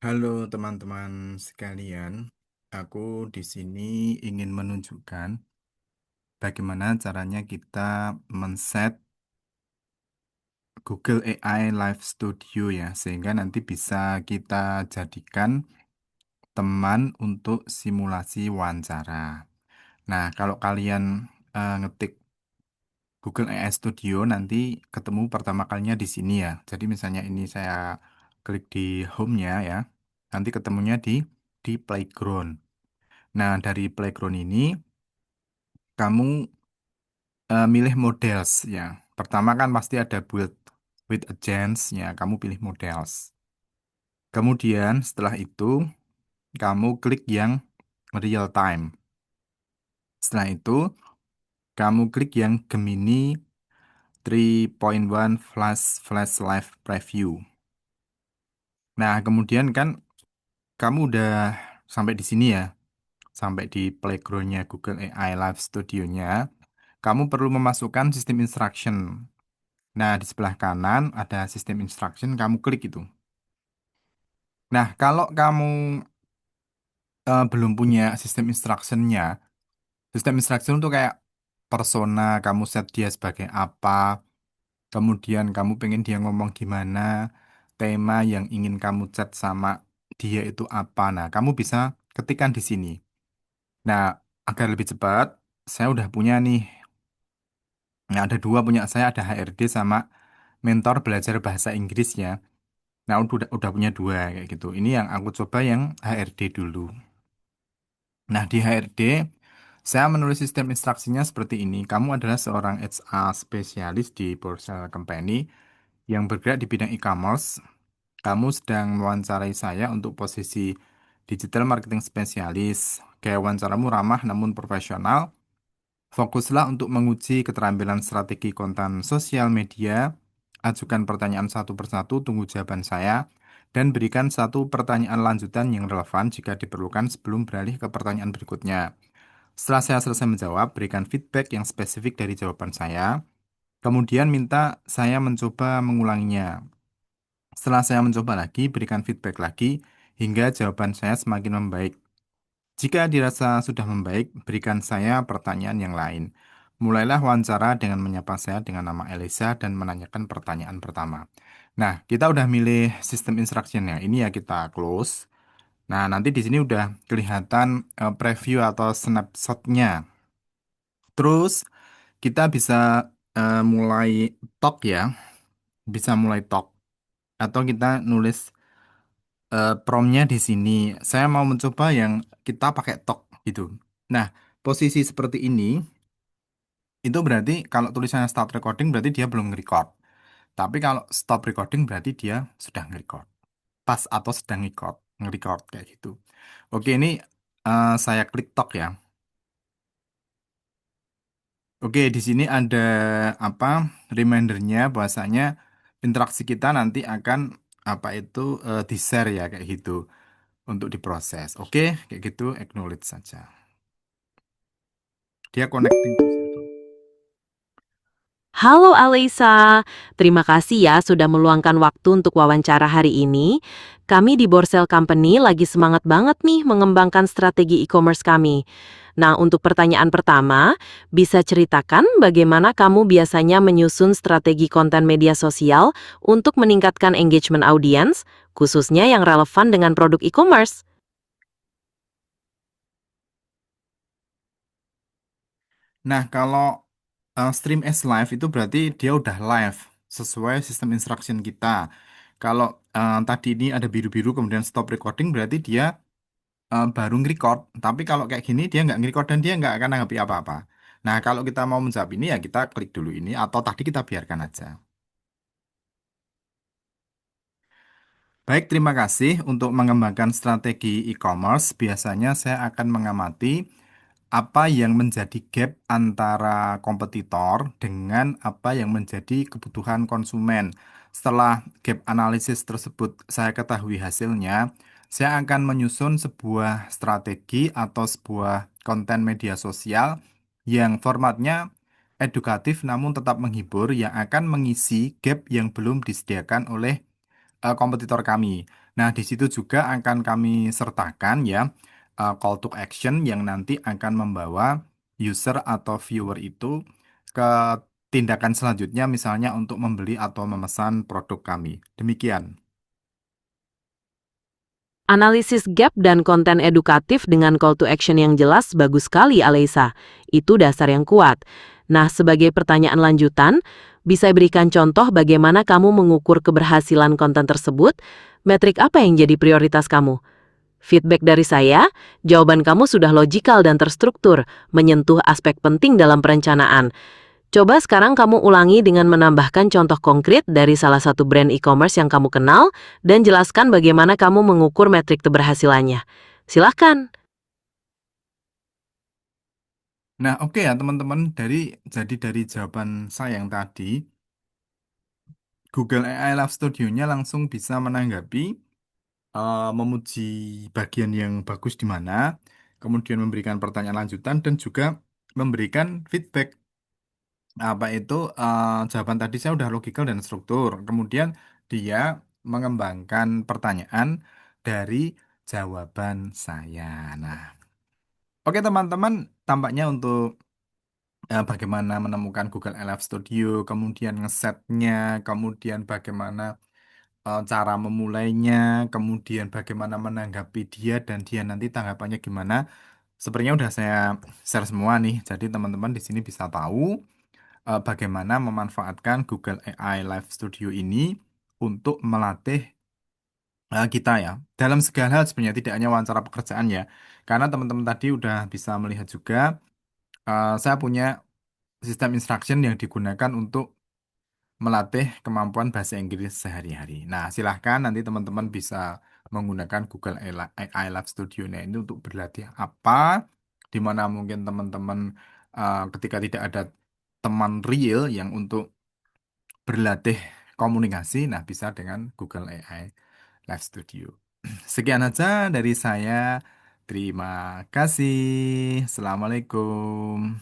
Halo teman-teman sekalian, aku di sini ingin menunjukkan bagaimana caranya kita men-set Google AI Live Studio ya, sehingga nanti bisa kita jadikan teman untuk simulasi wawancara. Nah, kalau kalian ngetik Google AI Studio nanti ketemu pertama kalinya di sini ya. Jadi misalnya ini saya klik di home-nya ya, nanti ketemunya di playground. Nah, dari playground ini kamu milih models ya. Pertama kan pasti ada build with agents ya, kamu pilih models. Kemudian setelah itu kamu klik yang real time. Setelah itu kamu klik yang Gemini 3.1 Flash Live Preview. Nah, kemudian kan kamu udah sampai di sini ya, sampai di playgroundnya Google AI Live Studio-nya. Kamu perlu memasukkan sistem instruction. Nah, di sebelah kanan ada sistem instruction, kamu klik itu. Nah, kalau kamu belum punya sistem instructionnya, sistem instruction itu kayak persona, kamu set dia sebagai apa, kemudian kamu pengen dia ngomong gimana, tema yang ingin kamu chat sama dia itu apa. Nah, kamu bisa ketikkan di sini. Nah, agar lebih cepat, saya udah punya nih. Nah, ada dua punya saya, ada HRD sama mentor belajar bahasa Inggrisnya. Nah, udah punya dua kayak gitu. Ini yang aku coba yang HRD dulu. Nah, di HRD, saya menulis sistem instruksinya seperti ini. Kamu adalah seorang HR spesialis di Borsel Company yang bergerak di bidang e-commerce. Kamu sedang mewawancarai saya untuk posisi digital marketing spesialis. Gaya wawancaramu ramah namun profesional. Fokuslah untuk menguji keterampilan strategi konten sosial media. Ajukan pertanyaan satu persatu, tunggu jawaban saya, dan berikan satu pertanyaan lanjutan yang relevan jika diperlukan sebelum beralih ke pertanyaan berikutnya. Setelah saya selesai menjawab, berikan feedback yang spesifik dari jawaban saya. Kemudian minta saya mencoba mengulanginya. Setelah saya mencoba lagi, berikan feedback lagi hingga jawaban saya semakin membaik. Jika dirasa sudah membaik, berikan saya pertanyaan yang lain. Mulailah wawancara dengan menyapa saya dengan nama Elisa dan menanyakan pertanyaan pertama. Nah, kita udah milih sistem instructionnya. Ini ya kita close. Nah, nanti di sini udah kelihatan preview atau snapshotnya. Terus kita bisa mulai talk ya, bisa mulai talk. Atau kita nulis promptnya di sini. Saya mau mencoba yang kita pakai talk gitu. Nah, posisi seperti ini itu berarti kalau tulisannya start recording berarti dia belum nge-record. Tapi kalau stop recording berarti dia sudah nge-record. Pas atau sedang nge-record kayak gitu. Oke, ini saya klik talk ya. Oke, di sini ada apa remindernya bahwasanya interaksi kita nanti akan apa itu di-share ya kayak gitu untuk diproses. Oke, kayak gitu acknowledge saja. Dia connecting to server. Halo Alisa, terima kasih ya sudah meluangkan waktu untuk wawancara hari ini. Kami di Borsel Company lagi semangat banget nih mengembangkan strategi e-commerce kami. Nah, untuk pertanyaan pertama, bisa ceritakan bagaimana kamu biasanya menyusun strategi konten media sosial untuk meningkatkan engagement audiens, khususnya yang relevan dengan produk e-commerce? Nah, kalau stream as live itu berarti dia udah live sesuai sistem instruction kita. Kalau tadi ini ada biru-biru kemudian stop recording berarti dia baru nge-record. Tapi kalau kayak gini dia nggak nge-record dan dia nggak akan nanggapi apa-apa. Nah, kalau kita mau menjawab ini ya kita klik dulu ini atau tadi kita biarkan aja. Baik, terima kasih. Untuk mengembangkan strategi e-commerce, biasanya saya akan mengamati apa yang menjadi gap antara kompetitor dengan apa yang menjadi kebutuhan konsumen. Setelah gap analisis tersebut saya ketahui hasilnya, saya akan menyusun sebuah strategi atau sebuah konten media sosial yang formatnya edukatif namun tetap menghibur yang akan mengisi gap yang belum disediakan oleh kompetitor kami. Nah, di situ juga akan kami sertakan ya call to action yang nanti akan membawa user atau viewer itu ke tindakan selanjutnya misalnya untuk membeli atau memesan produk kami. Demikian. Analisis gap dan konten edukatif dengan call to action yang jelas bagus sekali, Aleisa. Itu dasar yang kuat. Nah, sebagai pertanyaan lanjutan, bisa berikan contoh bagaimana kamu mengukur keberhasilan konten tersebut? Metrik apa yang jadi prioritas kamu? Feedback dari saya, jawaban kamu sudah logikal dan terstruktur, menyentuh aspek penting dalam perencanaan. Coba sekarang kamu ulangi dengan menambahkan contoh konkret dari salah satu brand e-commerce yang kamu kenal dan jelaskan bagaimana kamu mengukur metrik keberhasilannya. Silahkan. Nah, oke ya teman-teman, jadi dari jawaban saya yang tadi, Google AI Live Studio-nya langsung bisa menanggapi, memuji bagian yang bagus di mana, kemudian memberikan pertanyaan lanjutan dan juga memberikan feedback. Apa itu jawaban tadi saya udah logikal dan struktur. Kemudian dia mengembangkan pertanyaan dari jawaban saya. Nah, oke teman-teman, tampaknya untuk bagaimana menemukan Google LF Studio, kemudian ngesetnya, kemudian bagaimana cara memulainya, kemudian bagaimana menanggapi dia dan dia nanti tanggapannya gimana. Sepertinya udah saya share semua nih. Jadi teman-teman di sini bisa tahu bagaimana memanfaatkan Google AI Live Studio ini untuk melatih kita ya dalam segala hal sebenarnya tidak hanya wawancara pekerjaan ya. Karena teman-teman tadi udah bisa melihat juga saya punya sistem instruction yang digunakan untuk melatih kemampuan bahasa Inggris sehari-hari. Nah, silahkan nanti teman-teman bisa menggunakan Google AI Lab Studio ini untuk berlatih apa, di mana mungkin teman-teman ketika tidak ada teman real yang untuk berlatih komunikasi, nah bisa dengan Google AI Live Studio. Sekian aja dari saya. Terima kasih. Assalamualaikum.